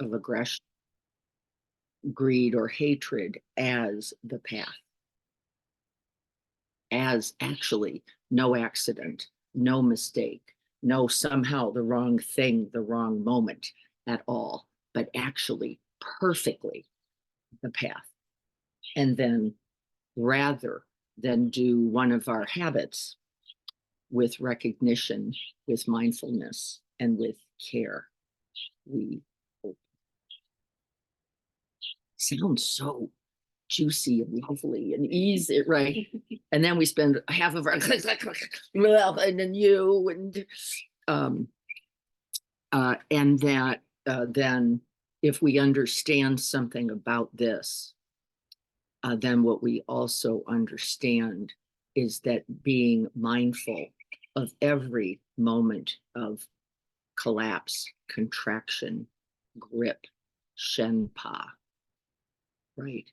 of aggression, greed, or hatred as the path, as actually no accident, no mistake, no somehow the wrong thing, the wrong moment at all, but actually perfectly the path. And then rather than do one of our habits with recognition, with mindfulness, and with care, we open. Sounds so juicy and lovely and easy, right? And then we spend half of our well, and then you and that then if we understand something about this, then what we also understand is that being mindful of every moment of collapse, contraction, grip, shenpa, right?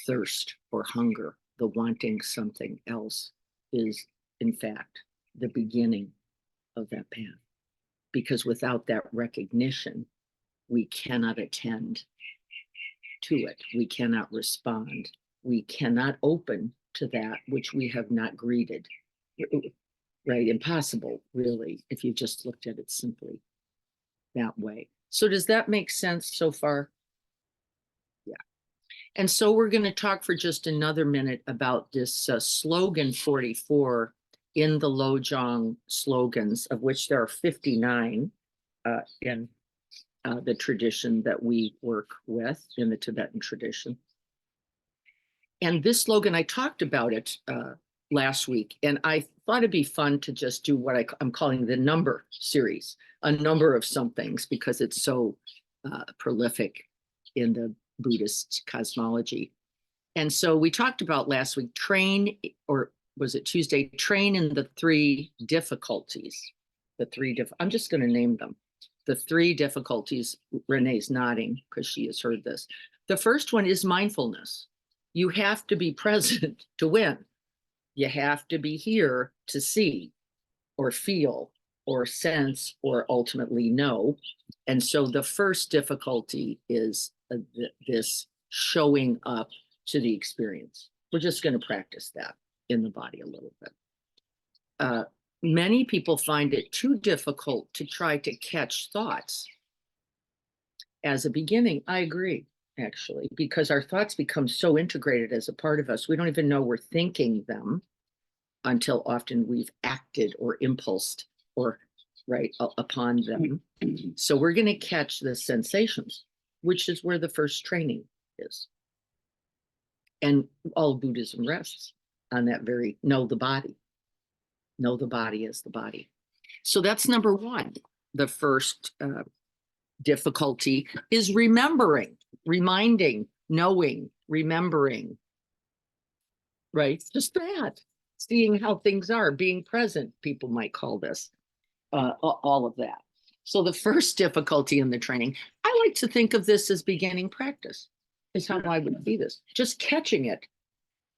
Thirst or hunger, the wanting something else, is in fact the beginning of that path. Because without that recognition, we cannot attend to it. We cannot respond. We cannot open to that which we have not greeted. Right? Impossible, really, if you just looked at it simply that way. So does that make sense so far? Yeah. And so we're going to talk for just another minute about this slogan 44 in the Lojong slogans, of which there are 59 in the tradition that we work with, in the Tibetan tradition. And this slogan, I talked about it last week, and I thought it'd be fun to just do what I'm calling the number series, a number of some things, because it's so prolific in the Buddhist cosmology. And so we talked about last week, train, or was it Tuesday, train in the three difficulties. I'm just going to name them. The three difficulties. Renee's nodding because she has heard this. The first one is mindfulness. You have to be present to win. You have to be here to see or feel or sense or ultimately know. And so the first difficulty is this showing up to the experience. We're just going to practice that in the body a little bit. Many people find it too difficult to try to catch thoughts as a beginning. I agree, actually, because our thoughts become so integrated as a part of us, we don't even know we're thinking them until often we've acted or impulsed or upon them. So we're going to catch the sensations, which is where the first training is. And all Buddhism rests on that very know the body. Know the body as the body. So that's number one. The first difficulty is remembering, reminding, knowing, remembering. Right? Just that. Seeing how things are, being present, people might call this, all of that. So the first difficulty in the training, I like to think of this as beginning practice, is how I would see this. Just catching it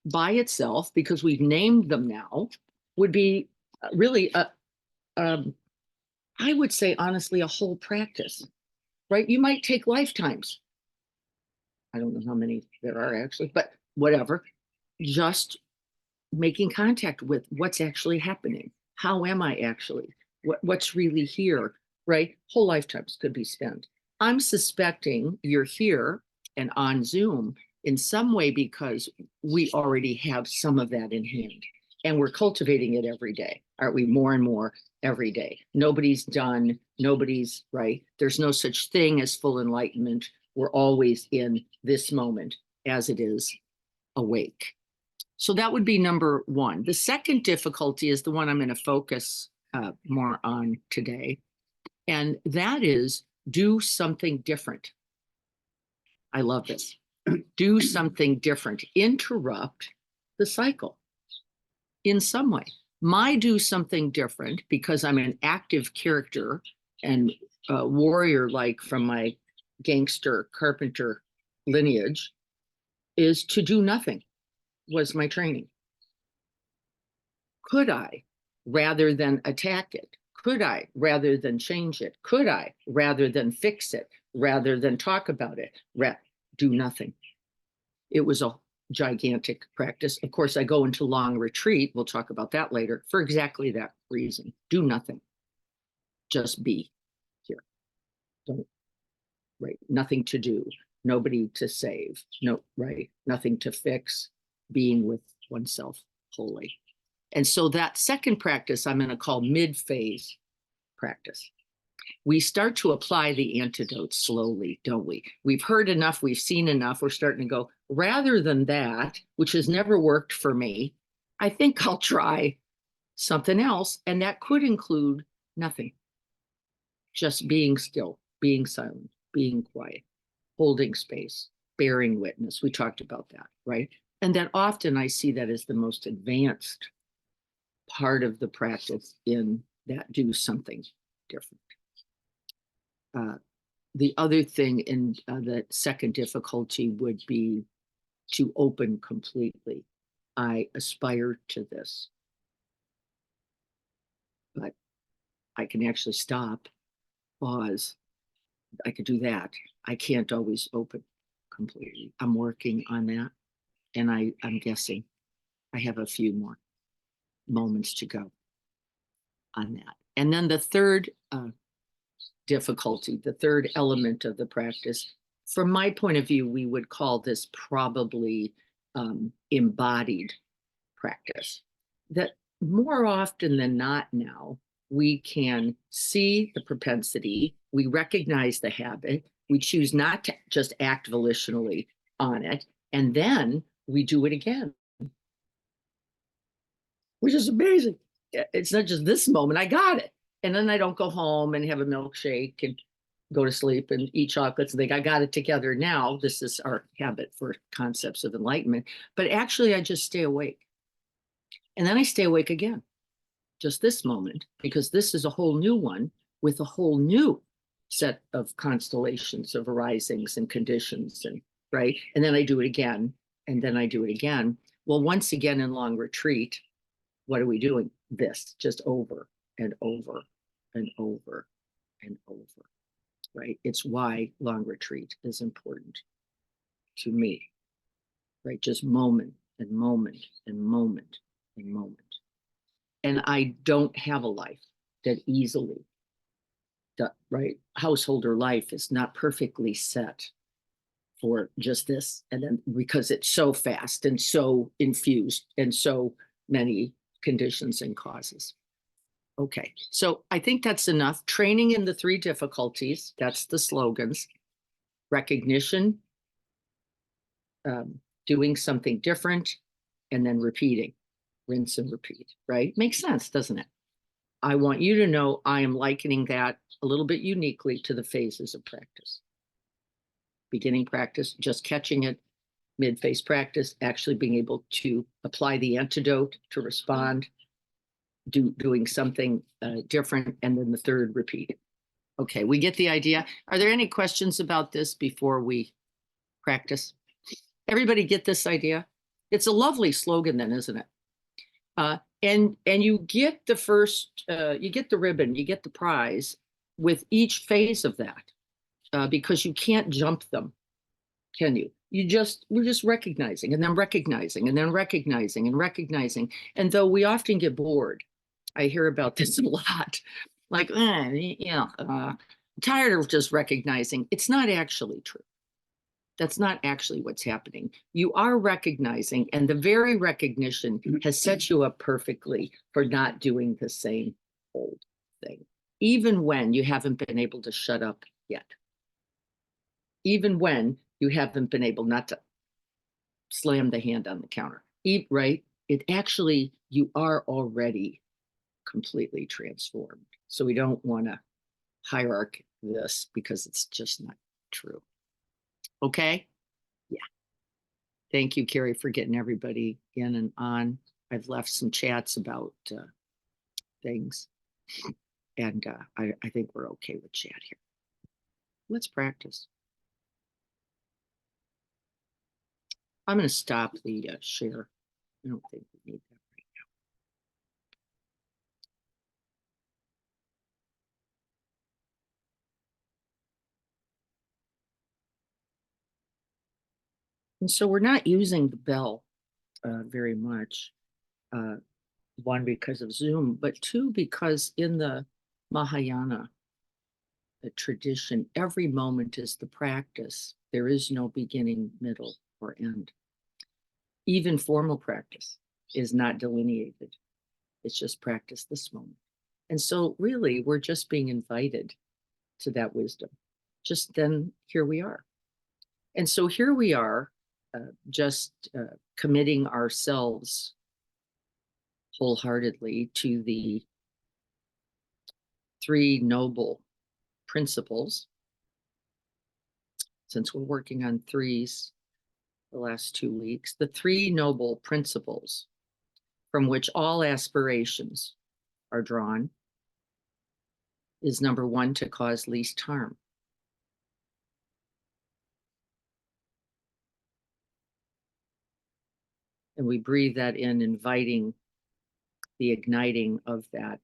by itself, because we've named them now, would be really, I would say, honestly, a whole practice, right? You might take lifetimes. I don't know how many there are actually, but whatever. Just making contact with what's actually happening. How am I actually? What's really here, right? Whole lifetimes could be spent. I'm suspecting you're here and on Zoom in some way because we already have some of that in hand. And we're cultivating it every day, aren't we? More and more every day. Nobody's done, nobody's, right? There's no such thing as full enlightenment. We're always in this moment as it is awake. So that would be number one. The second difficulty is the one I'm going to focus more on today. And that is do something different. I love this. Do something different. Interrupt the cycle in some way. My do something different, because I'm an active character and warrior, like from my gangster carpenter lineage, is to do nothing, was my training. Could I, rather than attack it? Could I, rather than change it? Could I, rather than fix it? rather than talk about it. Do nothing. It was a gigantic practice. Of course, I go into long retreat. We'll talk about that later for exactly that reason. Do nothing. Just be here. Don't, right? Nothing to do. Nobody to save. No, right? Nothing to fix. Being with oneself wholly. And so that second practice I'm going to call mid-phase practice. We start to apply the antidotes slowly, don't we? We've heard enough, we've seen enough, we're starting to go, rather than that, which has never worked for me, I think I'll try something else. And that could include nothing. Just being still, being silent, being quiet, holding space, bearing witness. We talked about that, right? And that often I see that as the most advanced part of the practice in that do something different. The other thing in the second difficulty would be to open completely. I aspire to this, but I can actually stop, pause. I could do that. I can't always open completely. I'm working on that, and I'm guessing I have a few more moments to go on that. And then the third difficulty, the third element of the practice, from my point of view, we would call this probably embodied practice. That more often than not now, we can see the propensity, we recognize the habit, we choose not to just act volitionally on it, and then we do it again, which is amazing. It's not just this moment, I got it. And then I don't go home and have a milkshake and go to sleep and eat chocolates and think I got it together now. This is our habit for concepts of enlightenment. But actually, I just stay awake. And then I stay awake again, just this moment, because this is a whole new one with a whole new set of constellations of arisings and conditions, and right. And then I do it again, and then I do it again. Well, once again in long retreat, what are we doing? This just over and over and over and over, right? It's why long retreat is important to me, right? Just moment and moment and moment and moment. And I don't have a life that easily, right? Householder life is not perfectly set for just this. And then because it's so fast and so infused and so many conditions and causes. Okay, so I think that's enough. Training in the three difficulties, that's the slogans. Recognition, doing something different, and then repeating. Rinse and repeat, right? Makes sense, doesn't it? I want you to know I am likening that a little bit uniquely to the phases of practice. Beginning practice, just catching it, mid-phase practice, actually being able to apply the antidote to respond, doing something different, and then the third, repeat. Okay, we get the idea. Are there any questions about this before we practice? Everybody get this idea? It's a lovely slogan then, isn't it? And you get the first, you get the ribbon, you get the prize with each phase of that, because you can't jump them, can you? We're just recognizing and then recognizing and then recognizing and recognizing. And though we often get bored, I hear about this a lot, like, I'm tired of just recognizing. It's not actually true. That's not actually what's happening. You are recognizing, and the very recognition has set you up perfectly for not doing the same old thing, even when you haven't been able to shut up yet. Even when you haven't been able not to slam the hand on the counter, right? It actually, you are already completely transformed. So we don't want to hierarchy this because it's just not true. Okay? Yeah. Thank you, Carrie, for getting everybody in and on. I've left some chats about things, and I think we're okay with chat here. Let's practice. I'm going to stop the share. I don't think we need that right now. And so we're not using the bell very much. One, because of Zoom, but two, because in the Mahayana tradition, every moment is the practice. There is no beginning, middle, or end. Even formal practice is not delineated. It's just practice this moment. And so really, we're just being invited to that wisdom. Just then, here we are. And so here we are, just committing ourselves wholeheartedly to the three noble principles. Since we're working on threes the last 2 weeks, the three noble principles from which all aspirations are drawn is number one, to cause least harm. And we breathe that in, inviting the igniting of that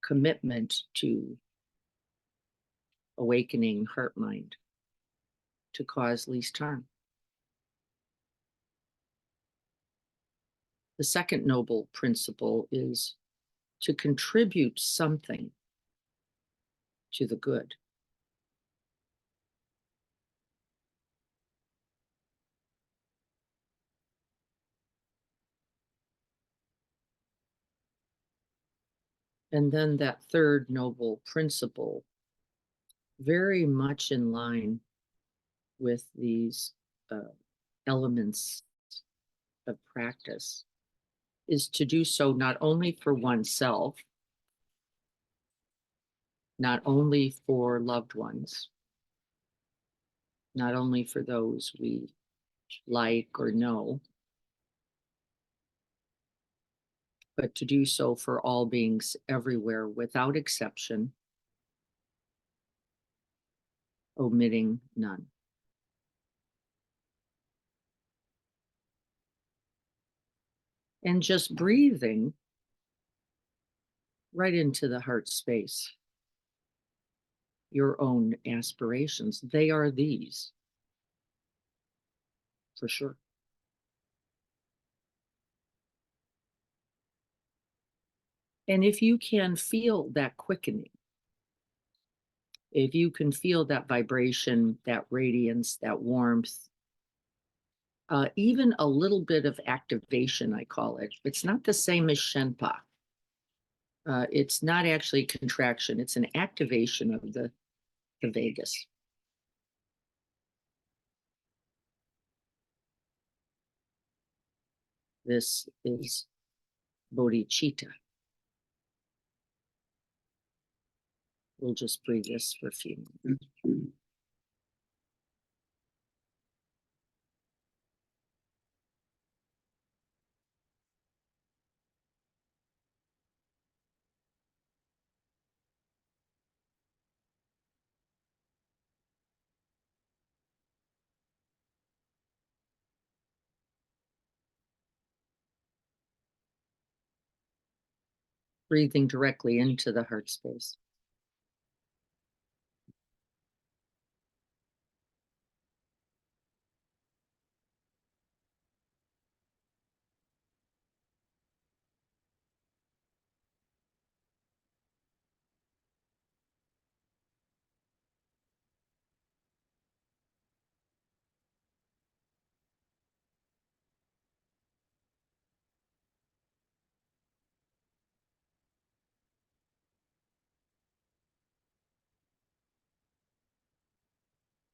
commitment to awakening heart mind, to cause least harm. The second noble principle is to contribute something to the good. And then that third noble principle, very much in line with these elements of practice, is to do so not only for oneself, not only for loved ones, not only for those we like or know, but to do so for all beings everywhere without exception, omitting none. And just breathing right into the heart space, your own aspirations, they are these, for sure. And if you can feel that quickening, if you can feel that vibration, that radiance, that warmth, even a little bit of activation, I call it. It's not the same as Shenpa. It's not actually contraction, it's an activation of the vagus. This is bodhicitta. We'll just breathe this for a few minutes. Breathing directly into the heart space.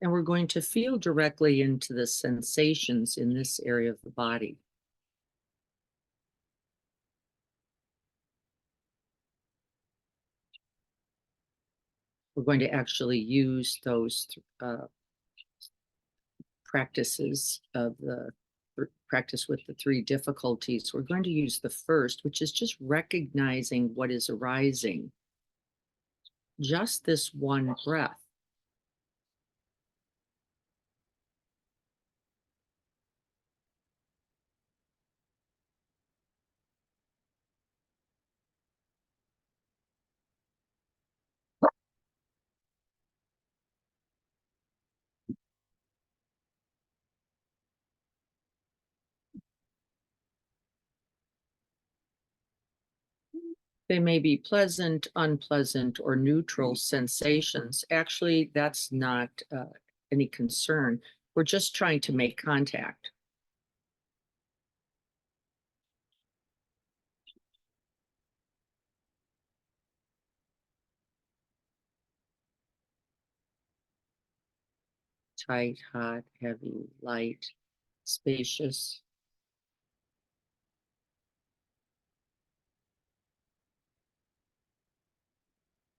And we're going to feel directly into the sensations in this area of the body. We're going to actually use those practices of the practice with the three difficulties. We're going to use the first, which is just recognizing what is arising. Just this one breath. They may be pleasant, unpleasant, or neutral sensations. Actually, that's not any concern. We're just trying to make contact. Tight, hot, heavy, light, spacious,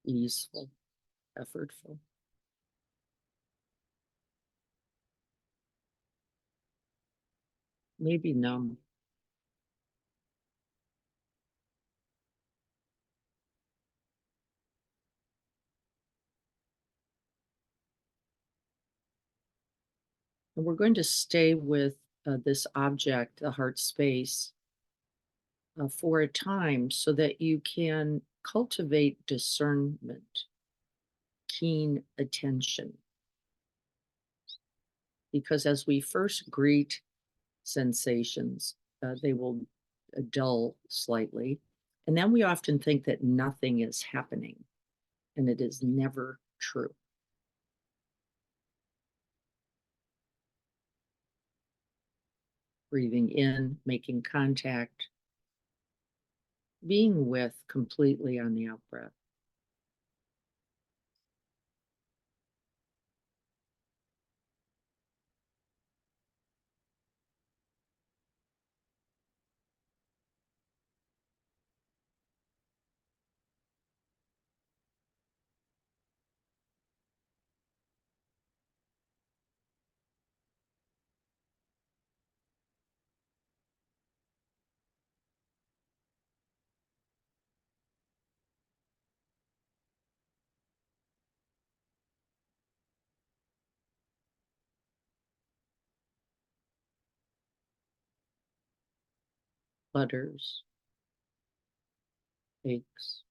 easeful, effortful. Maybe numb. And we're going to stay with this object, the heart space, for a time so that you can cultivate discernment, keen attention. Because as we first greet sensations, they will dull slightly. And then we often think that nothing is happening, and it is never true. Breathing in, making contact, being with completely on the out breath. Flutters, aches,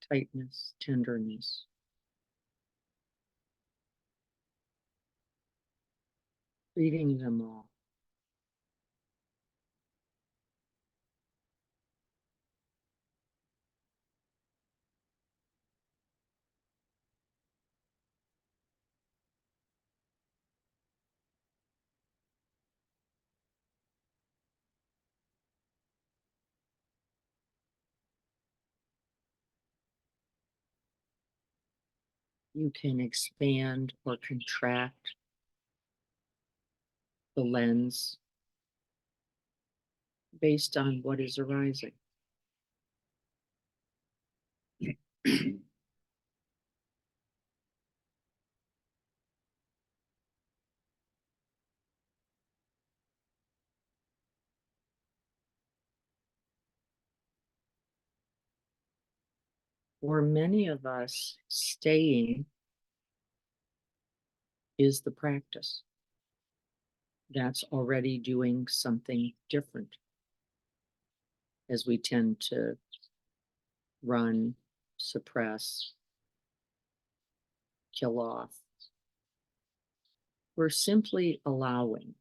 tightness, tenderness. Reading them all. You can expand or contract the lens based on what is arising. For many of us, staying is the practice. That's already doing something different, as we tend to run, suppress, kill off. We're simply allowing.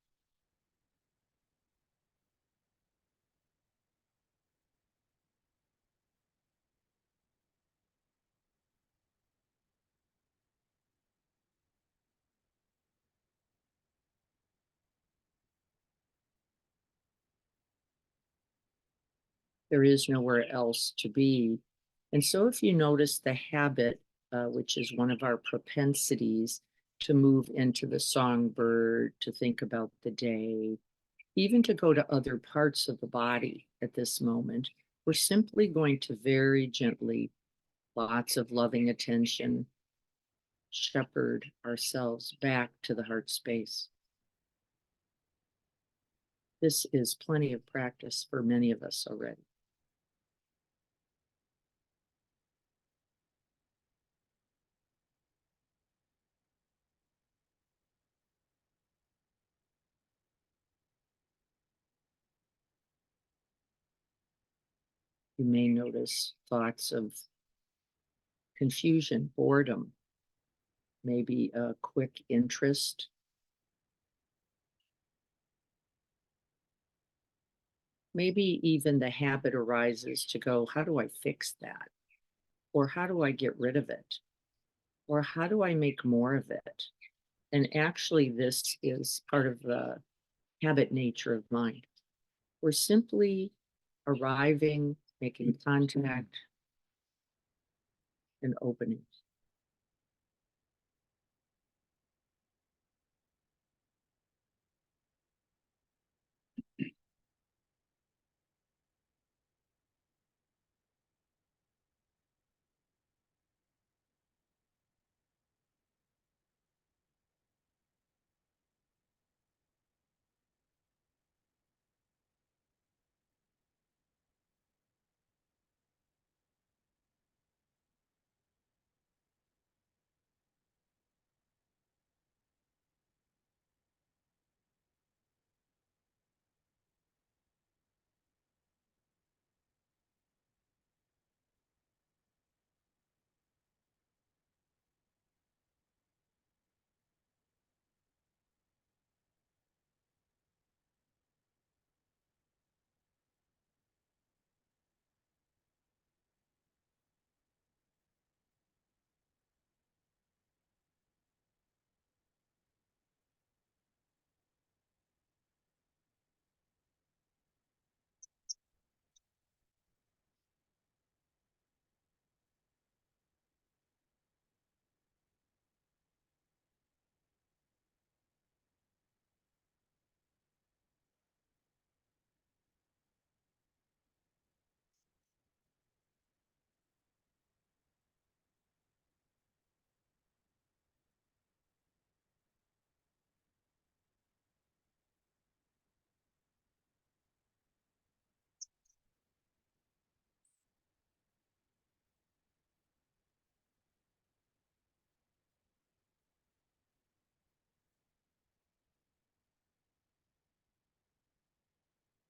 There is nowhere else to be. And so if you notice the habit, which is one of our propensities to move into the songbird, to think about the day, even to go to other parts of the body at this moment, we're simply going to very gently, lots of loving attention, shepherd ourselves back to the heart space. This is plenty of practice for many of us already. You may notice thoughts of confusion, boredom, maybe a quick interest, maybe even the habit arises to go, how do I fix that? Or how do I get rid of it? Or how do I make more of it? And actually, this is part of the habit nature of mind. We're simply arriving, making contact, and opening.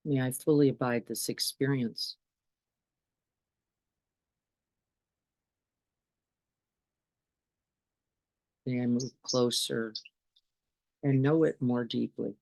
May I fully abide this experience. May I move closer and know it more deeply.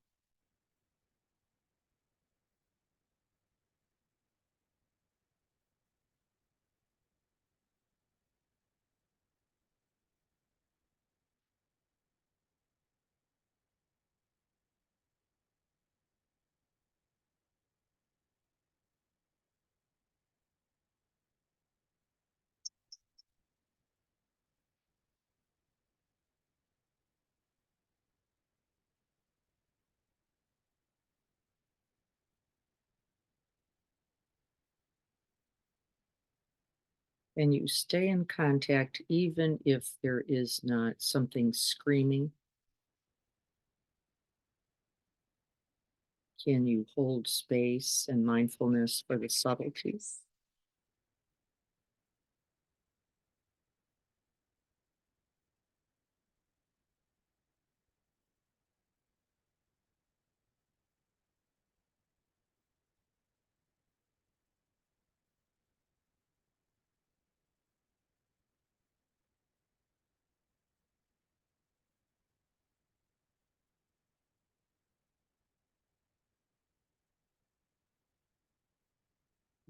And you stay in contact even if there is not something screaming. Can you hold space and mindfulness for the subtleties?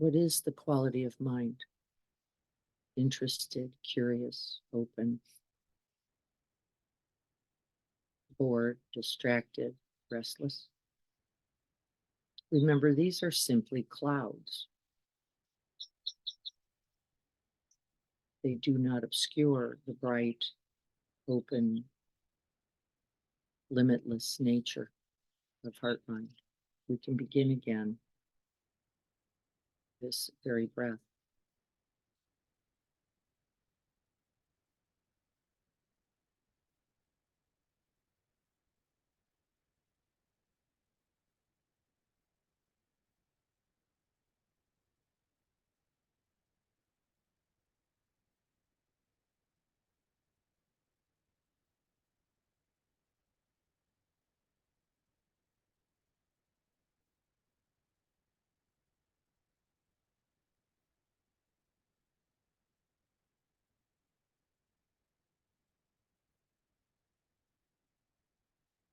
What is the quality of mind? Interested, curious, open, bored, distracted, restless. Remember, these are simply clouds. They do not obscure the bright, open, limitless nature of heart mind. We can begin again this very breath.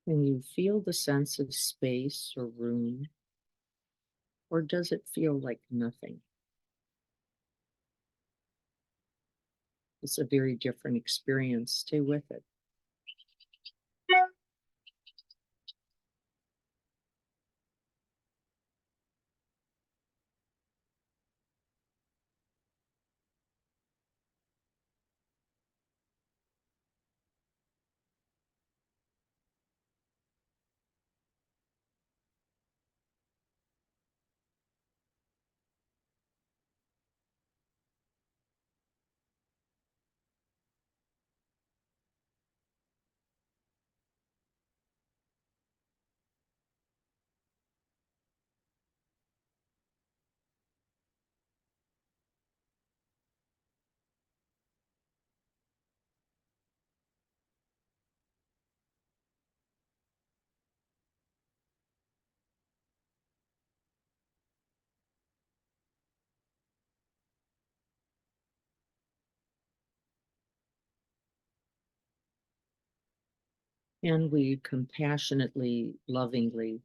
And you feel the sense of space or room Or does it feel like nothing? It's a very different experience. Stay with it. And we compassionately, lovingly,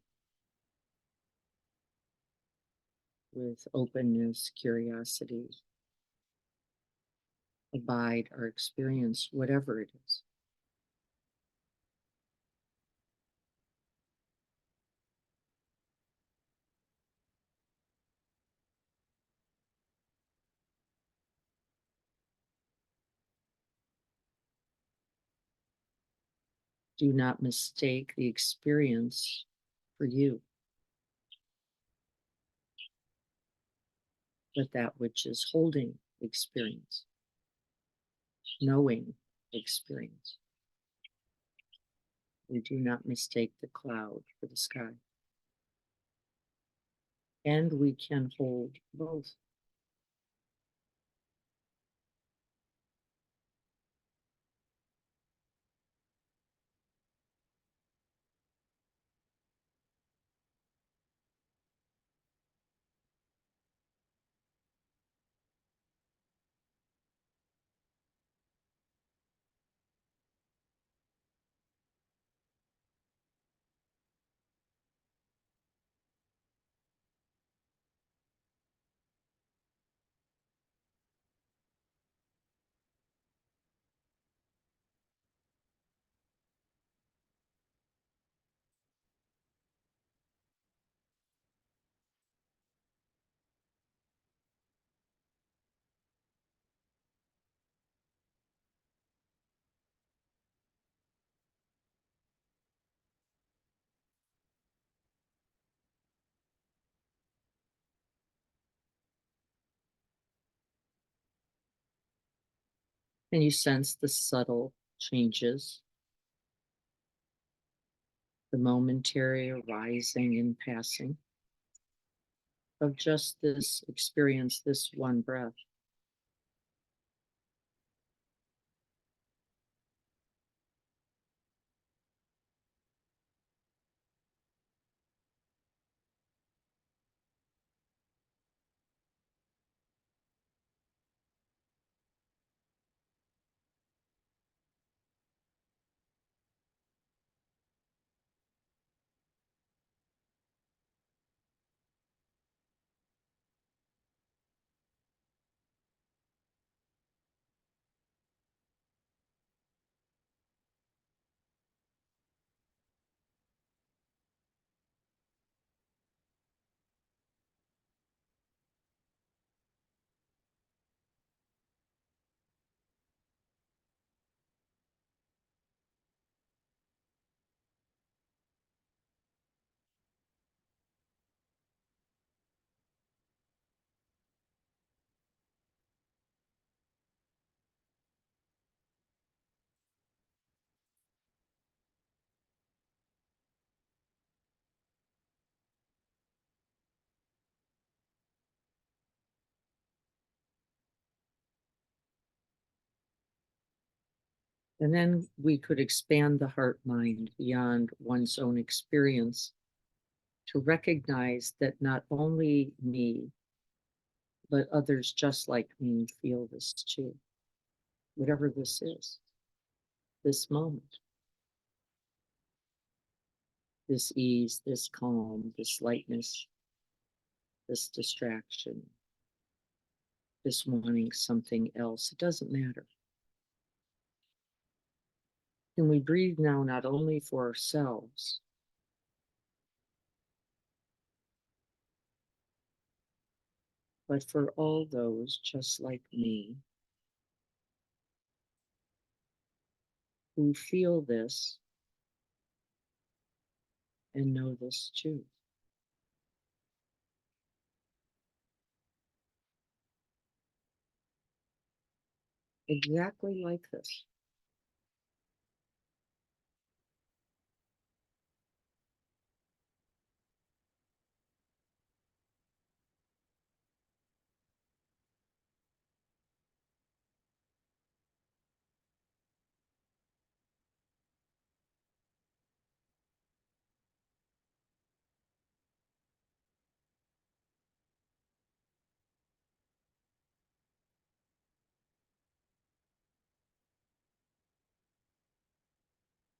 with openness, curiosity, abide our experience, whatever it is. Do not mistake the experience for you, but that which is holding the experience, knowing the experience. We do not mistake the cloud for the sky. And we can hold both. Can you sense the subtle changes, the momentary arising and passing of just this experience, this one breath? And then we could expand the heart mind beyond one's own experience to recognize that not only me, but others just like me feel this too, whatever this is, this moment, this ease, this calm, this lightness, this distraction, this wanting something else. It doesn't matter. Can we breathe now not only for ourselves, but for all those just like me who feel this and know this too? Exactly like this.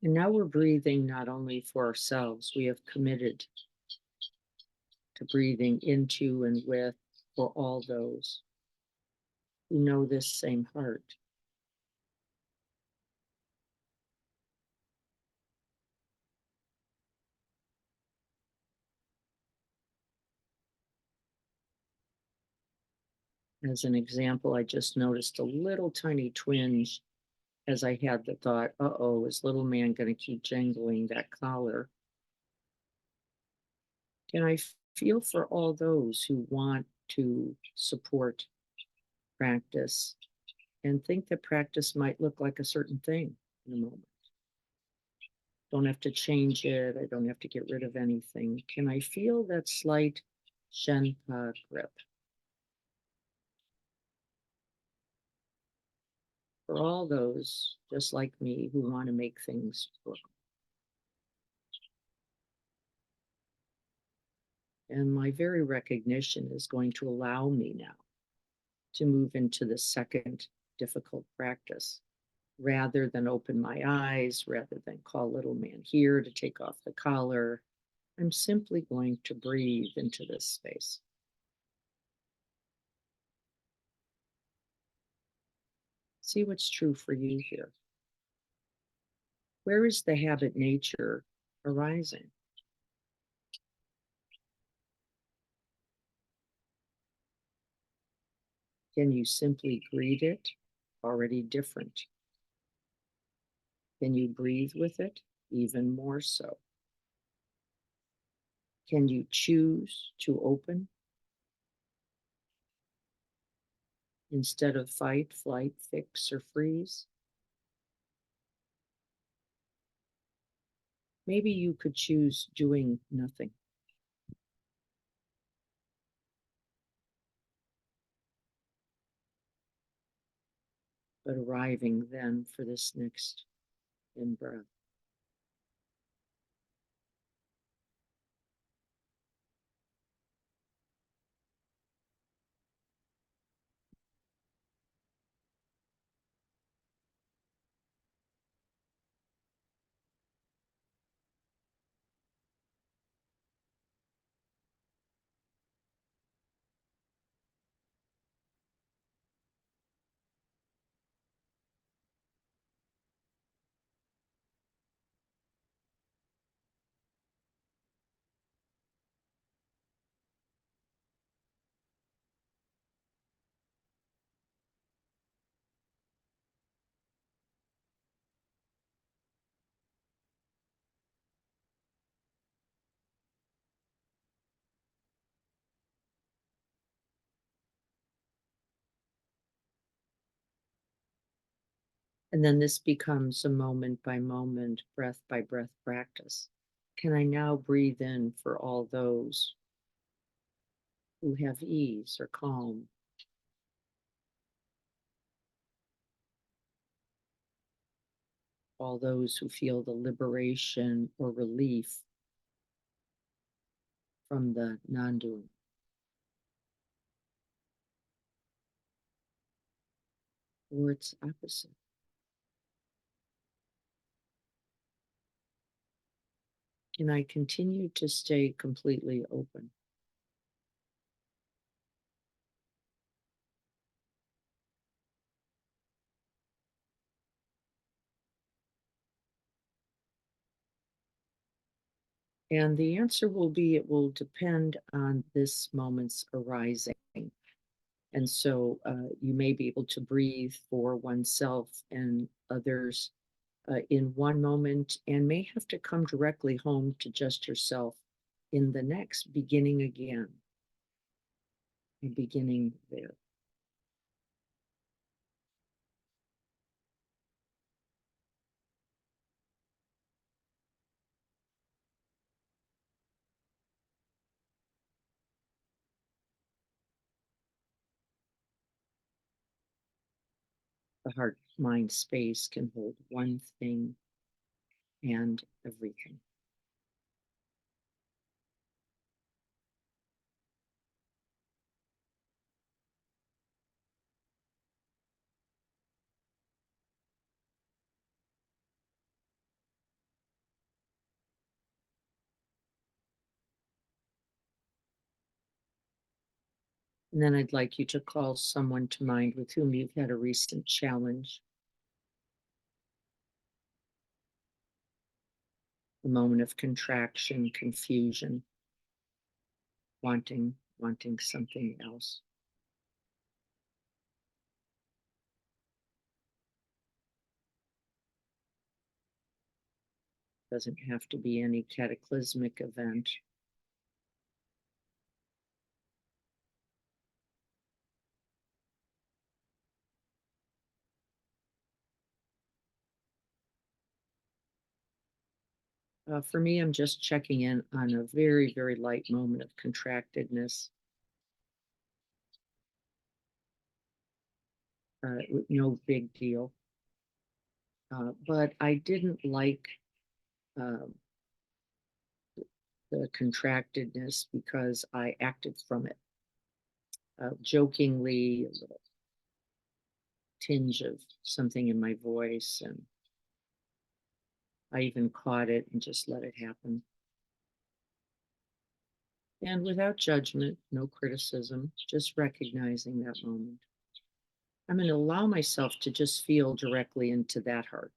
And now we're breathing not only for ourselves, we have committed to breathing into and with for all those who know this same heart. As an example, I just noticed a little tiny twinge as I had the thought, uh-oh, is little man going to keep jangling that collar? Can I feel for all those who want to support practice and think that practice might look like a certain thing in a moment? Don't have to change it. I don't have to get rid of anything. Can I feel that slight Shenpa grip? For all those just like me who want to make things work. And my very recognition is going to allow me now to move into the second difficult practice. Rather than open my eyes, rather than call little man here to take off the collar, I'm simply going to breathe into this space. See what's true for you here. Where is the habit nature arising? Can you simply greet it? Already different. Can you breathe with it? Even more so. Can you choose to open instead of fight, flight, fix, or freeze? Maybe you could choose doing nothing. But arriving then for this next in breath. And then this becomes a moment by moment, breath by breath practice. Can I now breathe in for all those who have ease or calm? All those who feel the liberation or relief from the non doing? Or its opposite? Can I continue to stay completely open? And the answer will be it will depend on this moment's arising. And so you may be able to breathe for oneself and others in one moment and may have to come directly home to just yourself in the next, beginning again and beginning there. The heart mind space can hold one thing and everything. And then I'd like you to call someone to mind with whom you've had a recent challenge, a moment of contraction, confusion, wanting something else. Doesn't have to be any cataclysmic event. For me, I'm just checking in on a very, very light moment of contractedness. No big deal. But I didn't like uh, the contractedness because I acted from it, jokingly, a little tinge of something in my voice. And I even caught it and just let it happen. And without judgment, no criticism, just recognizing that moment. I'm going to allow myself to just feel directly into that heart.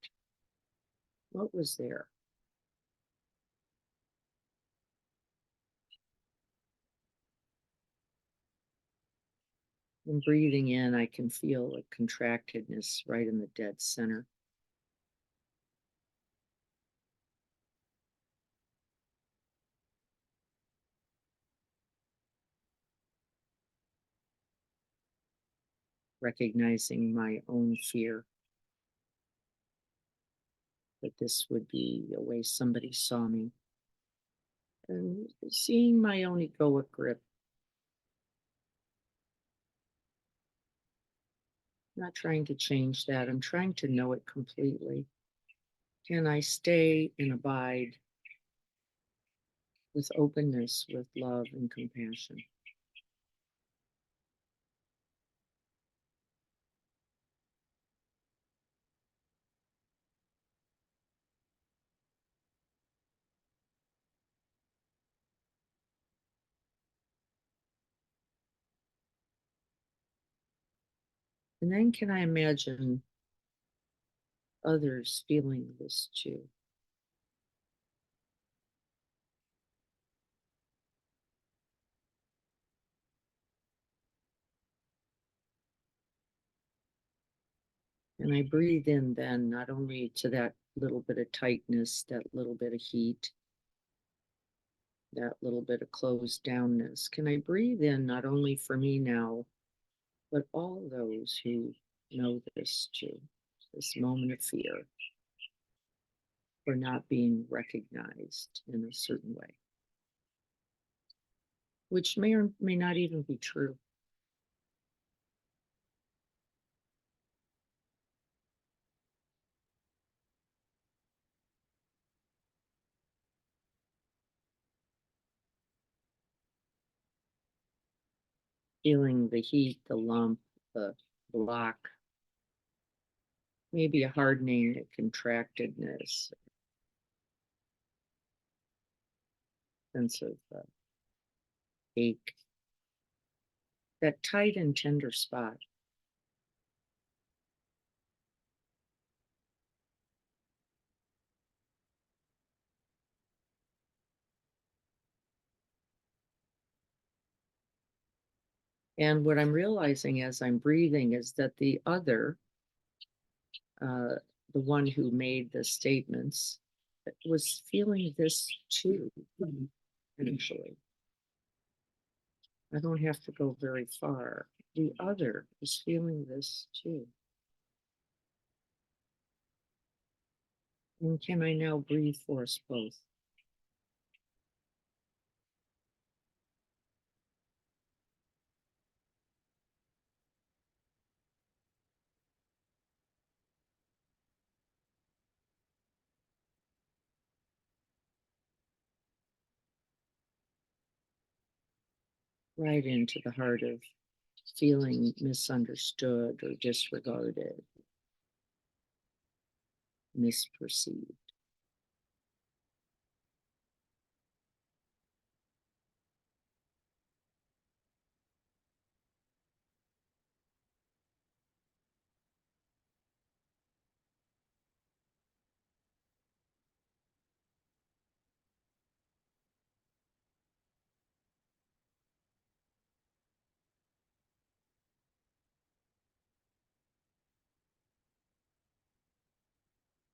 What was there? And breathing in, I can feel a contractedness right in the dead center. Recognizing my own fear that this would be a way somebody saw me. And seeing my own egoic grip. Not trying to change that. I'm trying to know it completely. Can I stay and abide with openness, with love and compassion? And then can I imagine others feeling this too? And I breathe in then, not only to that little bit of tightness, that little bit of heat, that little bit of closed downness. Can I breathe in not only for me now, but all those who know this too, this moment of fear for not being recognized in a certain way, which may or may not even be true. Feeling the heat, the lump, the block, maybe a hardening, a contractedness, sense of ache, that tight and tender spot. And what I'm realizing as I'm breathing is that the other, uh, the one who made the statements, was feeling this too, actually. I don't have to go very far. The other is feeling this too. And can I now breathe for us both? Right into the heart of feeling misunderstood or disregarded, misperceived.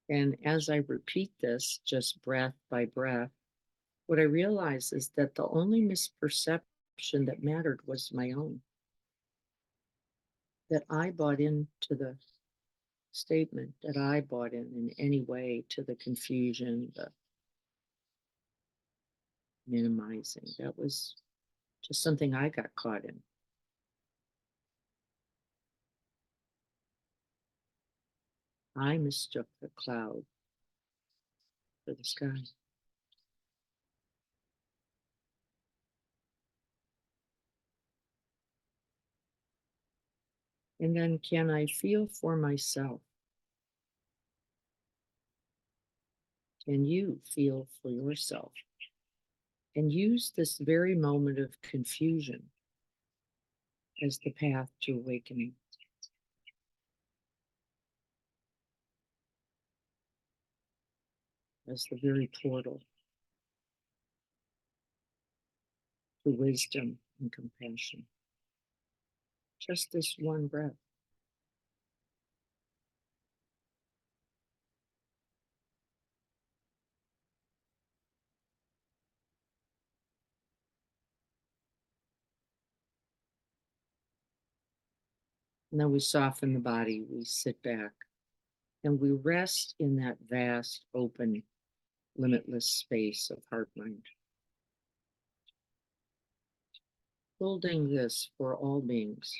And as I repeat this, just breath by breath, what I realize is that the only misperception that mattered was my own, that I bought into the statement, that I bought in any way to the confusion, the minimizing. That was just something I got caught in. I mistook the cloud for the sky. And then can I feel for myself? Can you feel for yourself? And use this very moment of confusion as the path to awakening. As the very portal to wisdom and compassion. Just this one breath. And then we soften the body, we sit back, and we rest in that vast, open, limitless space of heart mind. Holding this for all beings.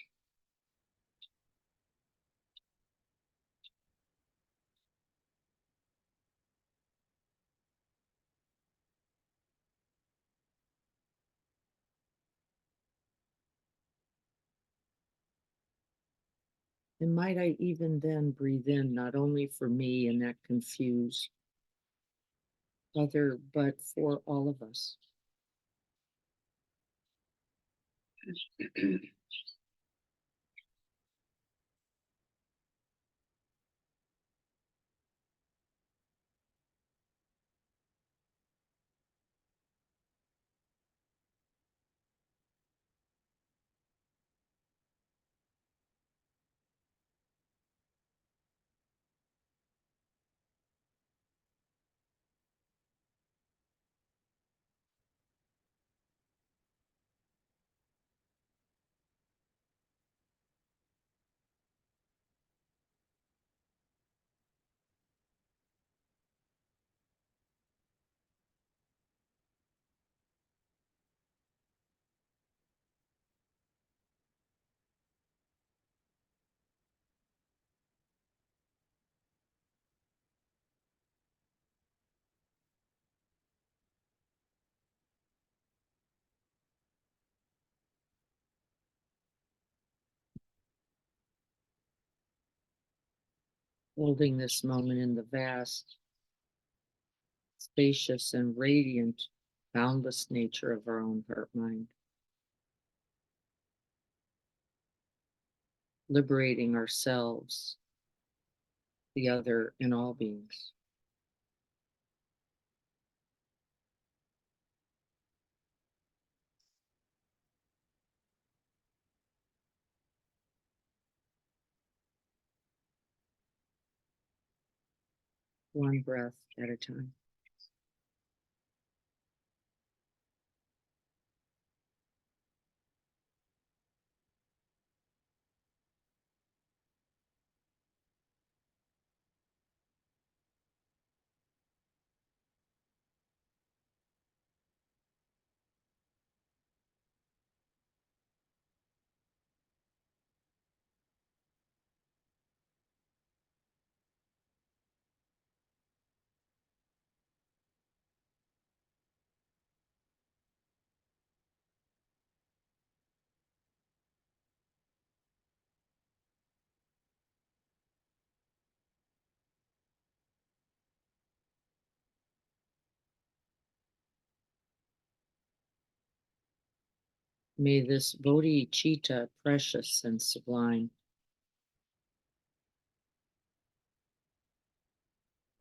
And might I even then breathe in, not only for me and that confused other, but for all of us. Holding this moment in the vast, spacious, and radiant, boundless nature of our own heart mind. Liberating ourselves, the other, and all beings. one breath at a time. May this bodhicitta, precious and sublime,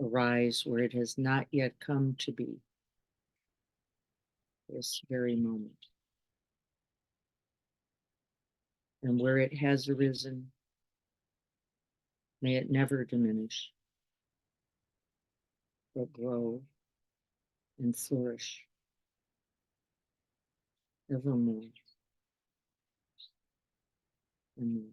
arise where it has not yet come to be, this very moment. And where it has arisen, may it never diminish, but grow and flourish evermore and more.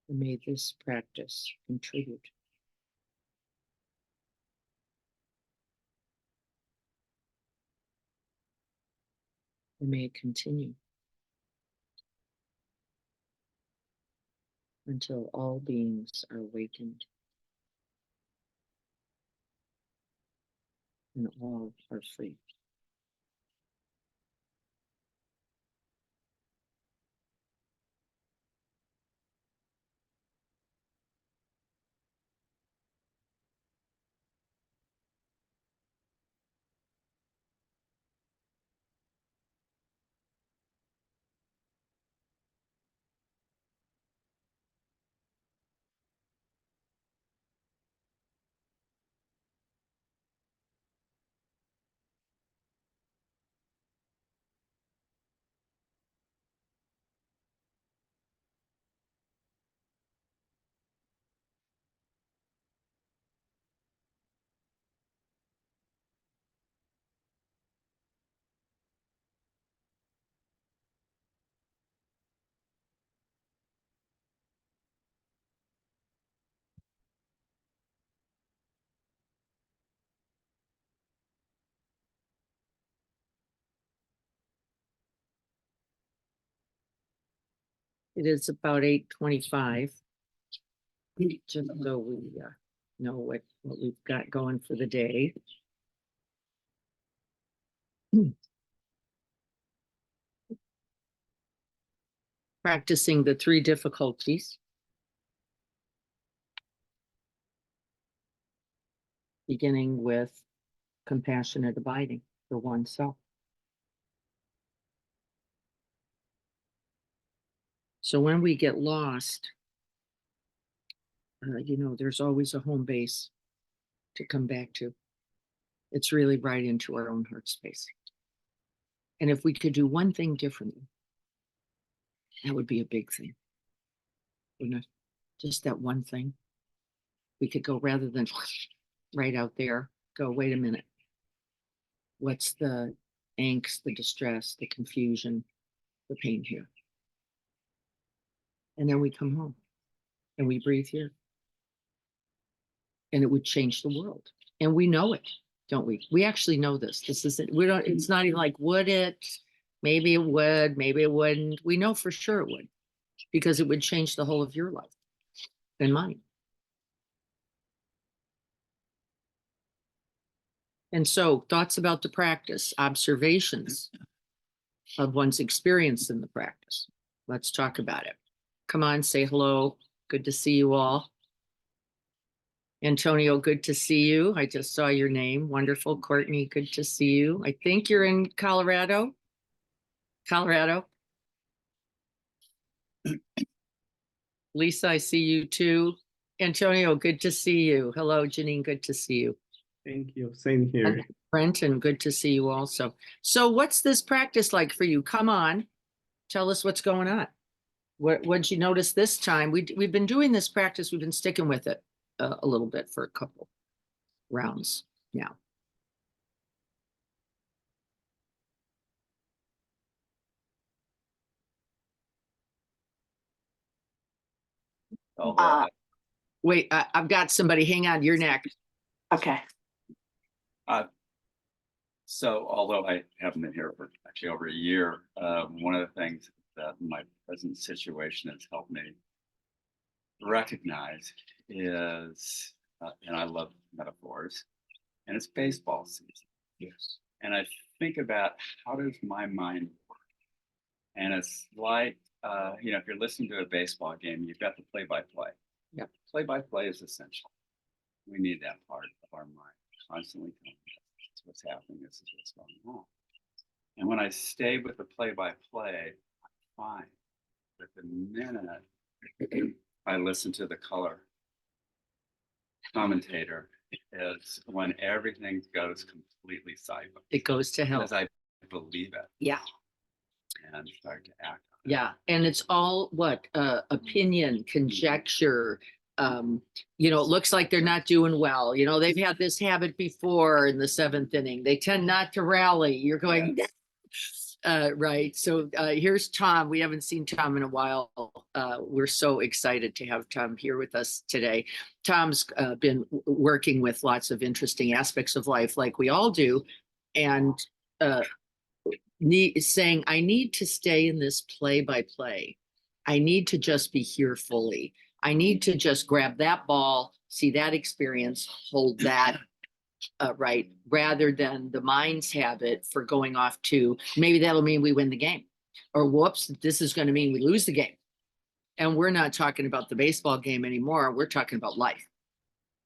And may this practice contribute. And may it continue until all beings are awakened and all are free. It is about 8:25. Just so we know what we've got going for the day. Practicing the three difficulties. Beginning with compassionate abiding for oneself. So when we get lost, there's always a home base to come back to. It's really right into our own heart space. And if we could do one thing differently, that would be a big thing. Wouldn't it? Just that one thing. We could go rather than right out there, go, wait a minute. What's the angst, the distress, the confusion, the pain here? And then we come home and we breathe here. And it would change the world. And we know it, don't we? We actually know this. This isn't, we don't, it's not even like, would it? Maybe it would, maybe it wouldn't. We know for sure it would, because it would change the whole of your life and mine. And so, thoughts about the practice, observations of one's experience in the practice. Let's talk about it. Come on, say hello. Good to see you all. Antonio, good to see you. I just saw your name. Wonderful. Courtney, good to see you. I think you're in Colorado. Lisa, I see you too. Antonio, good to see you. Hello, Janine, good to see you. Thank you. Same here. And Brenton, good to see you also. So what's this practice like for you? Come on, tell us what's going on. What'd you notice this time? We've been doing this practice. We've been sticking with it a little bit for a couple rounds now. Wait, I've got somebody. Hang on, you're next. Okay. So although I haven't been here for actually over a year, one of the things that my present situation has helped me recognize is, and I love metaphors, and it's baseball season. Yes. And I think about how does my mind work? And it's like, if you're listening to a baseball game, you've got the play-by-play. Yep. Play-by-play is essential. We need that part of our mind constantly telling us what's happening, this is what's going on. And when I stay with the play-by-play, I'm fine. But the minute I listen to the color commentator is when everything goes completely sideways. It goes to hell. Because I believe it. Yeah. And start to act on it. Yeah. And it's all what? Opinion, conjecture. It looks like they're not doing well. They've had this habit before in the seventh inning. They tend not to rally. You're going, right. So here's Tom. We haven't seen Tom in a while. We're so excited to have Tom here with us today. Tom's been working with lots of interesting aspects of life, like we all do, and saying, I need to stay in this play-by-play. I need to just be here fully. I need to just grab that ball, see that experience, hold that, right, rather than the mind's habit for going off to, maybe that'll mean we win the game, or whoops, this is going to mean we lose the game. And we're not talking about the baseball game anymore. We're talking about life.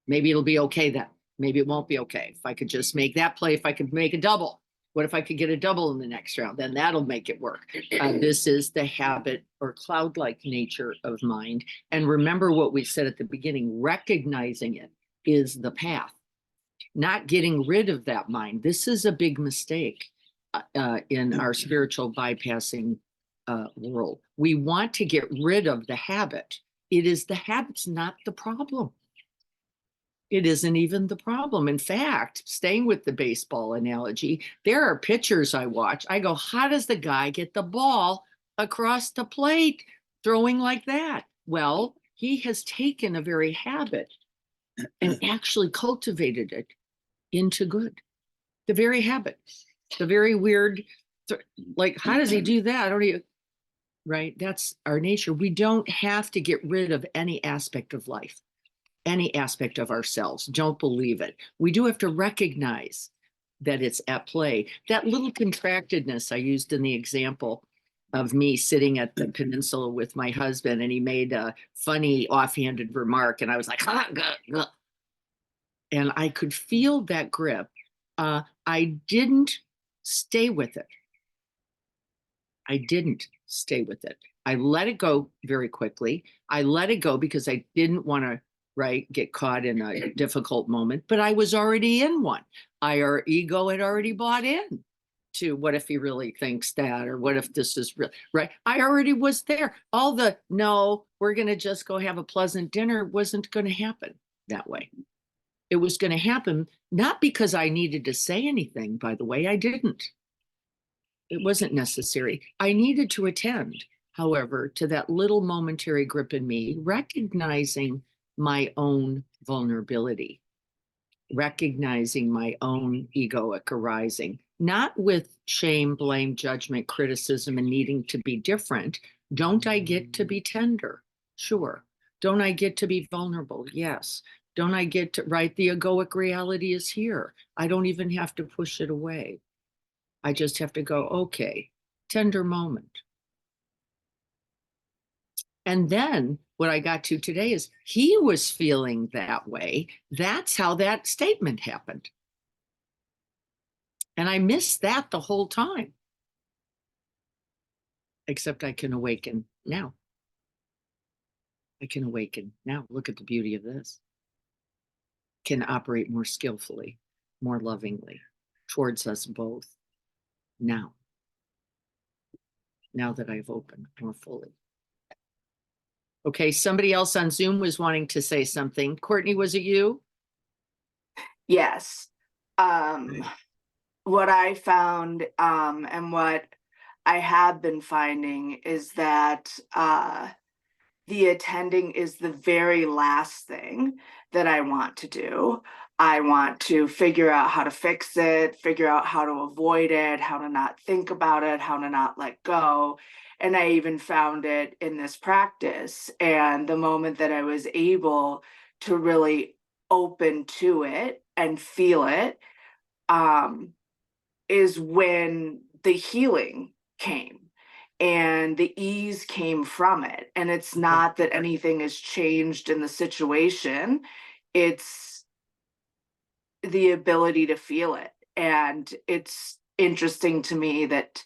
Maybe it'll be okay then. Maybe it won't be okay. If I could just make that play, if I could make a double. What if I could get a double in the next round? Then that'll make it work. This is the habit or cloud-like nature of mind. And remember what we said at the beginning, recognizing it is the path, not getting rid of that mind. This is a big mistake in our spiritual bypassing world. We want to get rid of the habit. It is the habit's not the problem. It isn't even the problem. In fact, staying with the baseball analogy, there are pitchers I watch. I go, how does the guy get the ball across the plate throwing like that? Well, he has taken a very habit and actually cultivated it into good. The very habit, the very weird, like, how does he do that? I don't even, right? That's our nature. We don't have to get rid of any aspect of life. Any aspect of ourselves. Don't believe it. We do have to recognize that it's at play. That little contractedness I used in the example of me sitting at the peninsula with my husband, and he made a funny offhanded remark, and I was like, and I could feel that grip. I didn't stay with it. I didn't stay with it. I let it go very quickly. I let it go because I didn't want to get caught in a difficult moment, but I was already in one. Our ego had already bought in to what if he really thinks that, or what if this is real, right? I already was there. All the, no, we're going to just go have a pleasant dinner wasn't going to happen that way. It was going to happen, not because I needed to say anything, by the way, I didn't. It wasn't necessary. I needed to attend, however, to that little momentary grip in me, recognizing my own vulnerability, recognizing my own egoic arising, not with shame, blame, judgment, criticism, and needing to be different. Don't I get to be tender? Sure. Don't I get to be vulnerable? Yes. Don't I get to, right? The egoic reality is here. I don't even have to push it away. I just have to go, okay, tender moment. And then what I got to today is he was feeling that way. That's how that statement happened. And I missed that the whole time. Except I can awaken now. I can awaken now. Look at the beauty of this. Can operate more skillfully, more lovingly towards us both now. Now that I've opened more fully. Okay, somebody else on Zoom was wanting to say something. Courtney, was it you? Yes. What I found, and what I have been finding is that the attending is the very last thing that I want to do. I want to figure out how to fix it, figure out how to avoid it, how to not think about it, how to not let go. And I even found it in this practice. And the moment that I was able to really open to it and feel it, is when the healing came and the ease came from it. And it's not that anything has changed in the situation, it's the ability to feel it. And it's interesting to me that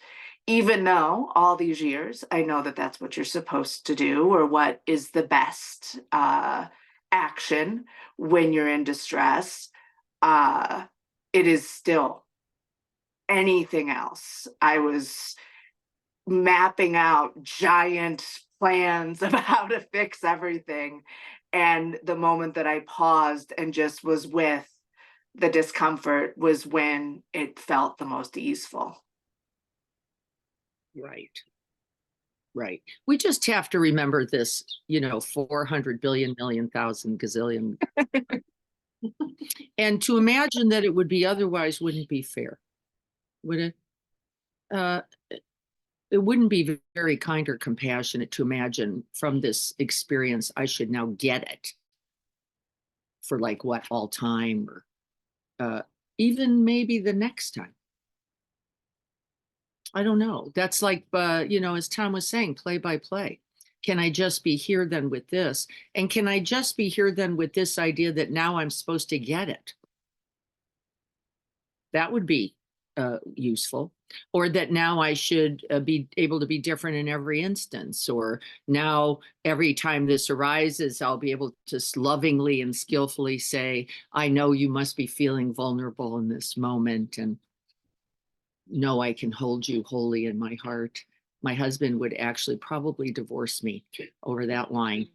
even though all these years I know that that's what you're supposed to do, or what is the best action when you're in distress, it is still anything else. I was mapping out giant plans of how to fix everything. And the moment that I paused and just was with the discomfort was when it felt the most easeful. Right. Right. We just have to remember this, 400 billion, million, thousand, gazillion. And to imagine that it would be otherwise wouldn't be fair, would it? It wouldn't be very kind or compassionate to imagine from this experience I should now get it for like what, all time, or even maybe the next time. I don't know. That's like, as Tom was saying, play by play. Can I just be here then with this? And can I just be here then with this idea that now I'm supposed to get it? That would be useful. Or that now I should be able to be different in every instance. Or now every time this arises, I'll be able to lovingly and skillfully say, I know you must be feeling vulnerable in this moment. And no, I can hold you wholly in my heart. My husband would actually probably divorce me over that line.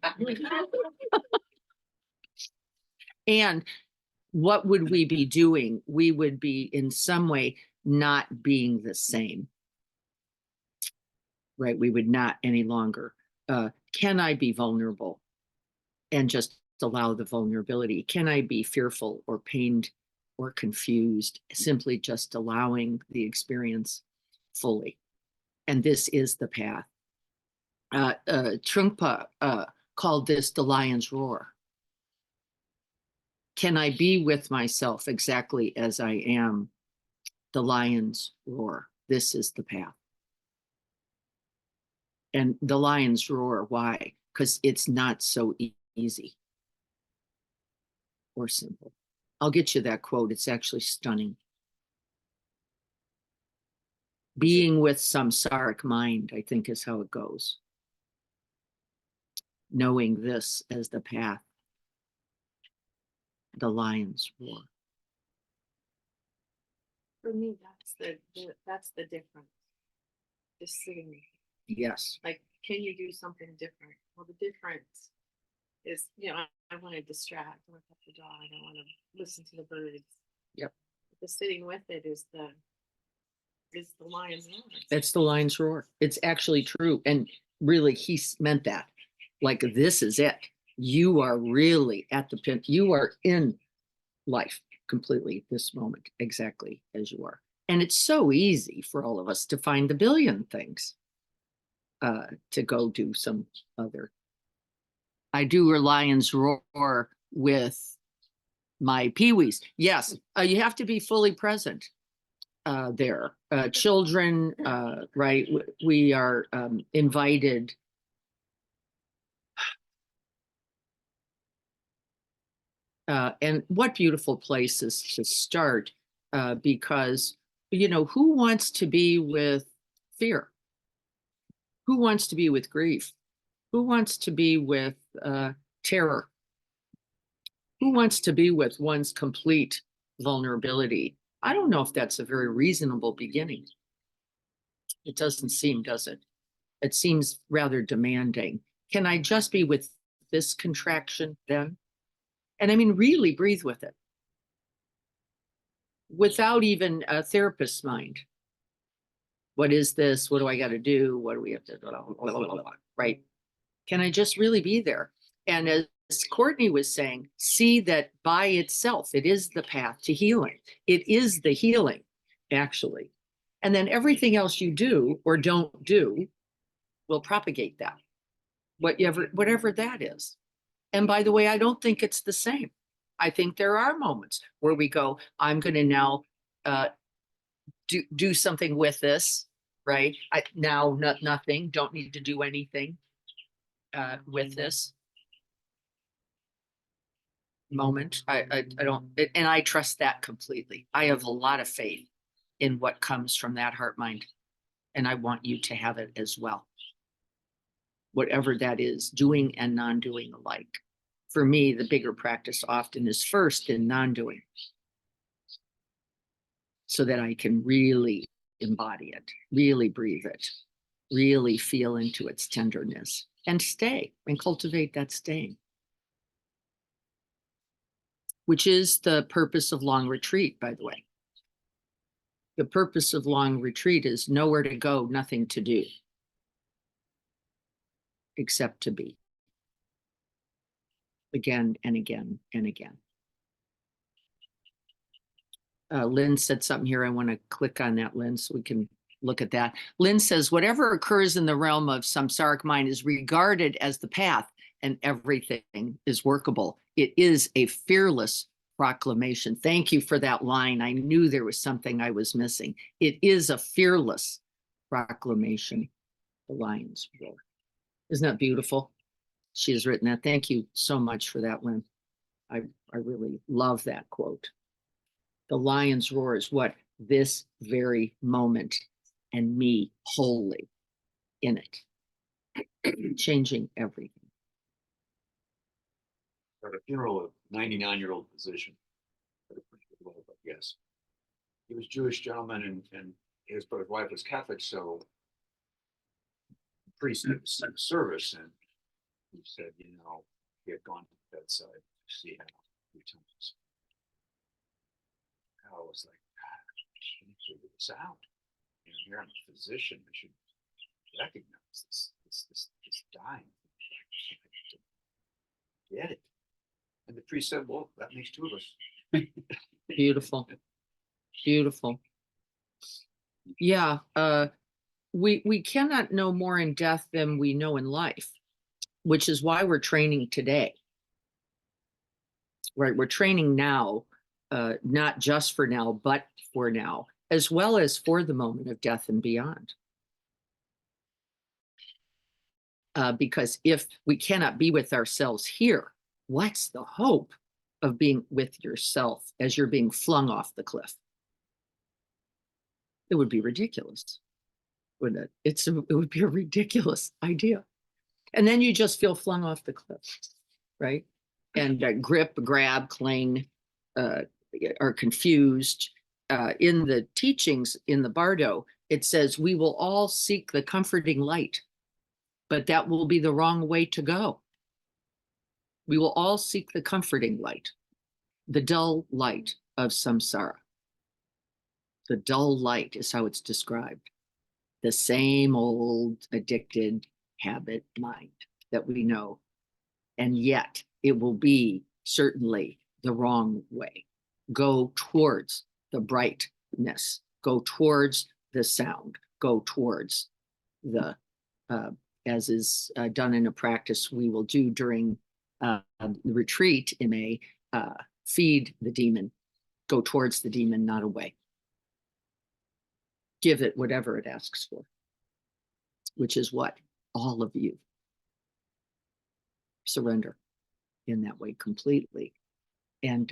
And what would we be doing? We would be in some way not being the same. Right? We would not any longer. Can I be vulnerable and just allow the vulnerability? Can I be fearful or pained or confused, simply just allowing the experience fully? And this is the path. Trungpa called this the lion's roar. Can I be with myself exactly as I am? The lion's roar. This is the path. And the lion's roar, why? Because it's not so easy or simple. I'll get you that quote. It's actually stunning. Being with samsaric mind, I think, is how it goes. Knowing this as the path, the lion's roar. For me, that's the difference. Just sitting. Yes. Like, can you do something different? Well, the difference is, I want to distract. I want to pet the dog. I want to listen to the birds. Yep. But the sitting with it is the lion's roar. It's the lion's roar. It's actually true. And really, he meant that. Like, this is it. You are really at the pin. You are in life completely this moment, exactly as you are. And it's so easy for all of us to find the billion things to go do some other. I do a lion's roar with my peewees. Yes, you have to be fully present there. Children, right? We are invited. And what beautiful places to start, because, who wants to be with fear? Who wants to be with grief? Who wants to be with terror? Who wants to be with one's complete vulnerability? I don't know if that's a very reasonable beginning. It doesn't seem, does it? It seems rather demanding. Can I just be with this contraction then? And I mean, really breathe with it without even a therapist's mind. What is this? What do I got to do? What do we have to, right? Can I just really be there? And as Courtney was saying, see that by itself, it is the path to healing. It is the healing, actually. And then everything else you do or don't do will propagate that, whatever that is. And by the way, I don't think it's the same. I think there are moments where we go, I'm going to now do something with this, right? Nothing, don't need to do anything with this moment. I don't, and I trust that completely. I have a lot of faith in what comes from that heart mind. And I want you to have it as well. Whatever that is, doing and non-doing alike. For me, the bigger practice often is first in non-doing, so that I can really embody it, really breathe it, really feel into its tenderness and stay and cultivate that staying, which is the purpose of long retreat, by the way. The purpose of long retreat is nowhere to go, nothing to do, except to be. Again and again and again. Lynn said something here. I want to click on that, Lynn, so we can look at that. Lynn says, whatever occurs in the realm of samsaric mind is regarded as the path and everything is workable. It is a fearless proclamation. Thank you for that line. I knew there was something I was missing. It is a fearless proclamation. The lion's roar. Isn't that beautiful? She has written that. Thank you so much for that, Lynn. I really love that quote. The lion's roar is what? This very moment and me wholly in it, changing everything. At a funeral of a 99-year-old physician. Yes. He was a Jewish gentleman and his wife was Catholic, so the priest had sent a service and he said, he had gone to the bedside to see him 3 times. I was like, I should figure this out. Here I'm a physician. I should recognize this dying. Get it. And the priest said, well, that makes 2 of us. Beautiful. Beautiful. Yeah. We cannot know more in death than we know in life, which is why we're training today. Right. We're training now, not just for now, but for now, as well as for the moment of death and beyond. Because if we cannot be with ourselves here, what's the hope of being with yourself as you're being flung off the cliff? It would be ridiculous, wouldn't it? It would be a ridiculous idea. And then you just feel flung off the cliff, right? And grip, grab, cling, are confused. In the teachings in the Bardo, it says we will all seek the comforting light, but that will be the wrong way to go. We will all seek the comforting light, the dull light of samsara. The dull light is how it's described. The same old addicted habit mind that we know. And yet it will be certainly the wrong way. Go towards the brightness, go towards the sound, go towards the, as is done in a practice we will do during the retreat in May, feed the demon, go towards the demon, not away. Give it whatever it asks for, which is what? All of you. Surrender in that way completely. And